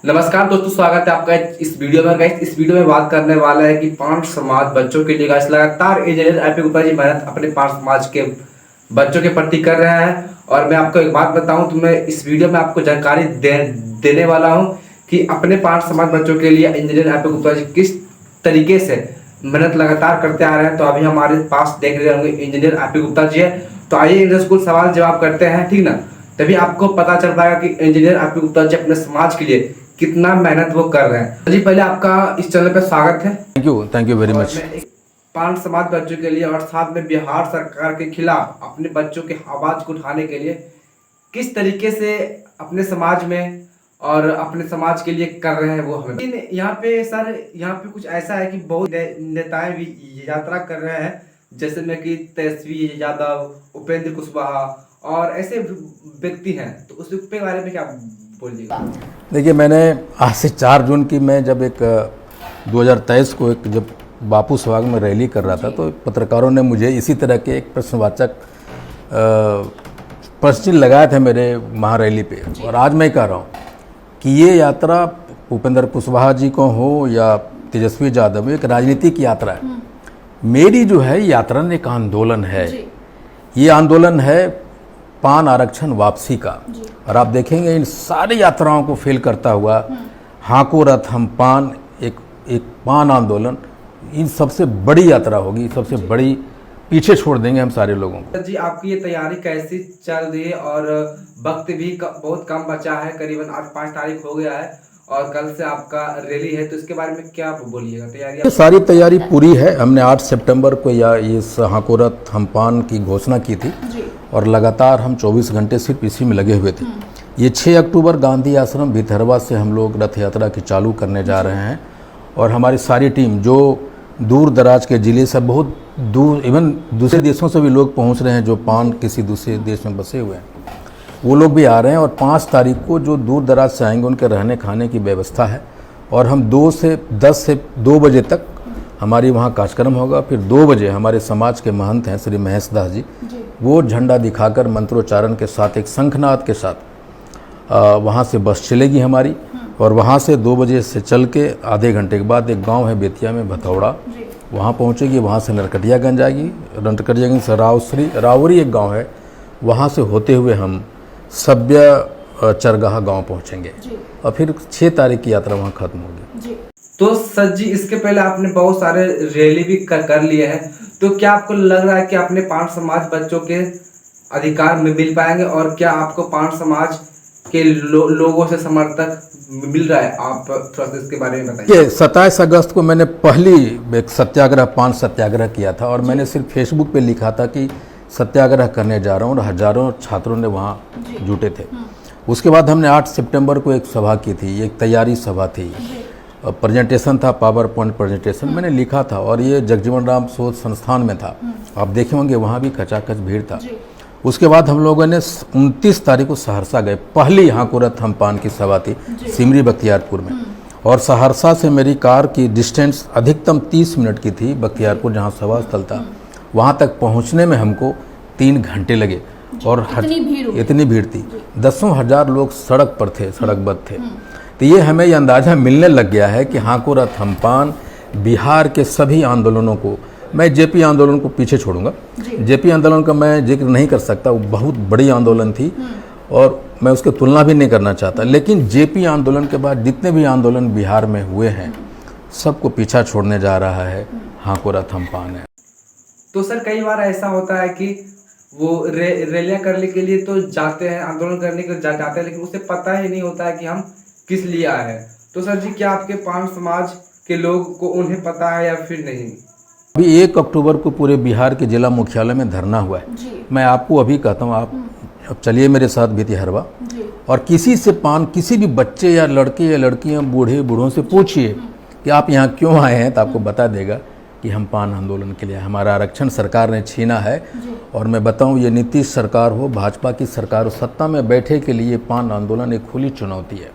नमस्कार दोस्तों, स्वागत है आपका इस वीडियो में। गाइस, इस वीडियो में बात करने वाला है कि पांच समाज बच्चों के लिए गाइस लगातार इंजीनियर एपी गुप्ता जी मेहनत अपने पांच समाज के बच्चों के प्रति कर रहे हैं। और मैं आपको एक बात बताऊं तो मैं इस वीडियो में आपको जानकारी देने वाला हूं कि अपने पांच समाज बच्चों के लिए इंजीनियर एपी गुप्ता जी किस तरीके से मेहनत लगातार करते आ रहे हैं। तो अभी हमारे पास देख रहे होंगे इंजीनियर एपी गुप्ता जी है। तो आइए इनसे कुछ सवाल जवाब करते हैं, ठीक ना। तभी आपको पता चल पाएगा कि इंजीनियर एपी गुप्ता जी अपने समाज के लिए कितना मेहनत वो कर रहे हैं। जी, पहले आपका इस चैनल पे स्वागत है। Thank you very much. पांच समाज बच्चों के लिए और साथ में बिहार सरकार के खिलाफ अपने बच्चों के आवाज को उठाने के लिए किस तरीके से अपने समाज में और अपने समाज के लिए कर रहे हैं वो हमें। लेकिन यहाँ पे सर, यहाँ पे कुछ ऐसा है कि बहुत नेताएं भी यात्रा कर रहे हैं, जैसे में कि तेजस्वी यादव, उपेंद्र कुशवाहा और ऐसे व्यक्ति हैं। तो उस पे बारे में क्या बोलिएगा? देखिए, मैंने आज से 4 जून की मैं जब एक 2023 को एक जब बापू सभाग में रैली कर रहा था तो पत्रकारों ने मुझे इसी तरह के एक प्रश्नवाचक प्रश्न लगाए थे मेरे महारैली पे। और आज मैं कह रहा हूँ कि ये यात्रा उपेंद्र कुशवाहा जी को हो या तेजस्वी यादव, एक राजनीतिक यात्रा है। मेरी जो है यात्रा एक आंदोलन है। ये आंदोलन है पान आरक्षण वापसी का। और आप देखेंगे इन सारी यात्राओं को फेल करता हुआ हाको रथ हम पान, एक पान आंदोलन इन सबसे बड़ी यात्रा होगी, सबसे बड़ी पीछे छोड़ देंगे हम सारे लोगों को। जी, आपकी ये तैयारी कैसी चल रही है? और वक्त भी बहुत कम बचा है, करीबन आज 5 तारीख हो गया है और कल से आपका रैली है। तो इसके बारे में क्या बोलिएगा? तैयारी सारी तैयारी पूरी है। हमने 8 सितंबर को या इस हाको रथ हम पान की घोषणा की थी और लगातार हम 24 घंटे सिर्फ इसी में लगे हुए थे। ये 6 अक्टूबर गांधी आश्रम भितरवा से हम लोग रथ यात्रा की चालू करने जा रहे हैं। और हमारी सारी टीम जो दूर दराज के ज़िले से, बहुत दूर, इवन दूसरे देशों से भी लोग पहुंच रहे हैं जो पान किसी दूसरे देश में बसे हुए हैं, वो लोग भी आ रहे हैं। और 5 तारीख को जो दूर दराज से आएंगे उनके रहने खाने की व्यवस्था है। और हम 10 से 2 बजे तक हमारी वहाँ कार्यक्रम होगा। फिर 2 बजे हमारे समाज के महंत हैं श्री महेश दास जी, वो झंडा दिखाकर मंत्रोच्चारण के साथ, एक शंखनाद के साथ वहाँ से बस चलेगी हमारी। और वहाँ से 2 बजे से चल के आधे घंटे के बाद एक गांव है बेतिया में भथौड़ा, वहाँ पहुँचेगी। वहाँ से नरकटियागंज आएगी, नरकटियागंज से रावरी एक गांव है, वहाँ से होते हुए हम सभ्य चरगाह गांव पहुँचेंगे। और फिर 6 तारीख की यात्रा वहाँ खत्म होगी। तो सर जी, इसके पहले आपने बहुत सारे रैली भी कर लिए हैं। तो क्या आपको लग रहा है कि अपने 5 समाज बच्चों के अधिकार में मिल पाएंगे? और क्या आपको 5 समाज के लोगों से समर्थक मिल रहा है? आप थोड़ा सा इसके बारे में बताइए। 27 अगस्त को मैंने पहली एक सत्याग्रह, पान सत्याग्रह किया था। और मैंने सिर्फ फेसबुक पे लिखा था कि सत्याग्रह करने जा रहा हूँ, और हजारों छात्रों ने वहाँ जुटे थे। उसके बाद हमने 8 सितंबर को एक सभा की थी, एक तैयारी सभा थी, प्रेजेंटेशन था, पावर पॉइंट प्रेजेंटेशन मैंने लिखा था। और ये जगजीवन राम शोध संस्थान में था, आप देखे होंगे, वहाँ भी खचाखच भीड़ था। उसके बाद हम लोगों ने 29 तारीख को सहरसा गए। पहली हाको रथ हम पान की सभा थी सिमरी बख्तियारपुर में। और सहरसा से मेरी कार की डिस्टेंस अधिकतम 30 मिनट की थी। बख्तियारपुर जहाँ सभा स्थल था, वहाँ तक पहुँचने में हमको 3 घंटे लगे। और इतनी भीड़ थी, 10,000 लोग सड़क पर थे, सड़कबद्ध थे। तो ये हमें ये अंदाज़ा मिलने लग गया है कि हाको रथ हम पान बिहार के सभी आंदोलनों को, मैं जेपी आंदोलन को पीछे छोड़ूंगा। जेपी आंदोलन का मैं जिक्र नहीं कर सकता, वो बहुत बड़ी आंदोलन थी और मैं उसकी तुलना भी नहीं करना चाहता। लेकिन जेपी आंदोलन के बाद जितने भी आंदोलन बिहार में हुए हैं, सबको पीछा छोड़ने जा रहा है हाको रथ हम पान है। तो सर, कई बार ऐसा होता है कि वो रैलियां करने के लिए तो जाते हैं, आंदोलन करने के लिए जाते हैं, लेकिन उसे पता ही नहीं होता है कि हम किस लिए आए हैं। तो सर जी, क्या आपके 5 समाज के लोग को उन्हें पता है या फिर नहीं? अभी 1 अक्टूबर को पूरे बिहार के जिला मुख्यालय में धरना हुआ है। मैं आपको अभी कहता हूँ, आप अब चलिए मेरे साथ भितिहरवा, और किसी से पान, किसी भी बच्चे या लड़के या लड़कियाँ, बूढ़ों से पूछिए कि आप यहाँ क्यों आए हैं, तो आपको बता देगा कि हम पान आंदोलन के लिए, हमारा आरक्षण सरकार ने छीना है। और मैं बताऊं, ये नीतीश सरकार हो, भाजपा की सरकार हो, सत्ता में बैठे के लिए पान आंदोलन एक खुली चुनौती है।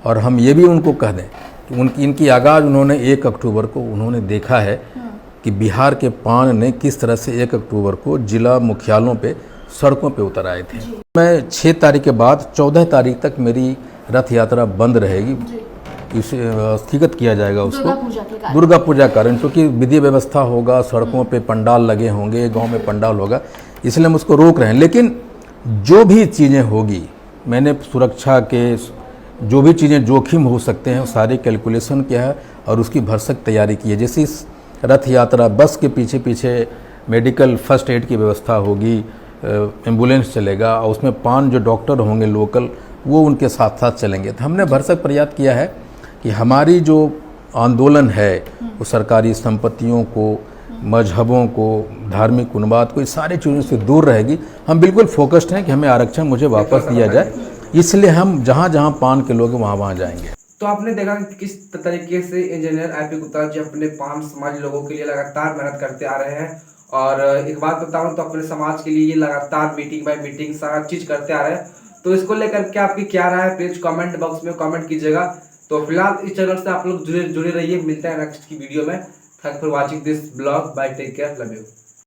और हम ये भी उनको कह दें कि इनकी आगाज़ उन्होंने 1 अक्टूबर को उन्होंने देखा है कि बिहार के पान ने किस तरह से 1 अक्टूबर को जिला मुख्यालयों पे, सड़कों पे उतर आए थे। मैं 6 तारीख के बाद 14 तारीख तक मेरी रथ यात्रा बंद रहेगी, इसे स्थगित किया जाएगा उसको दुर्गा पूजा के कारण। दुर्गा पूजा कारण, क्योंकि विधि व्यवस्था होगा, सड़कों पे पंडाल लगे होंगे, गांव में पंडाल होगा, इसलिए हम उसको रोक रहे हैं। लेकिन जो भी चीज़ें होगी, मैंने सुरक्षा के जो भी चीज़ें जोखिम हो सकते हैं सारी कैलकुलेशन किया है और उसकी भरसक तैयारी की है। जैसे इस रथ यात्रा बस के पीछे पीछे मेडिकल फर्स्ट एड की व्यवस्था होगी, एम्बुलेंस चलेगा और उसमें 5 जो डॉक्टर होंगे लोकल वो उनके साथ साथ चलेंगे। तो हमने भरसक प्रयास किया है कि हमारी जो आंदोलन है वो सरकारी संपत्तियों को, मजहबों को, धार्मिक उन्माद को, इस सारी चीज़ों से दूर रहेगी। हम बिल्कुल फोकस्ड हैं कि हमें आरक्षण मुझे वापस दिया जाए, इसलिए हम जहाँ जहाँ पान के लोग वहाँ वहाँ जाएंगे। तो आपने देखा कि किस तरीके से इंजीनियर आईपी गुप्ता जी अपने पान समाज लोगों के लिए लगातार मेहनत करते आ रहे हैं। और एक बात बताऊं तो अपने समाज के लिए ये लगातार मीटिंग बाय मीटिंग सारा चीज करते आ रहे हैं। तो इसको लेकर के आपकी क्या राय है, प्लीज कमेंट बॉक्स में कमेंट कीजिएगा। तो फिलहाल इस चैनल से आप लोग जुड़े रहिए। मिलते हैं नेक्स्ट की वीडियो में। Thank for watching this blog. Bye, take care, love you.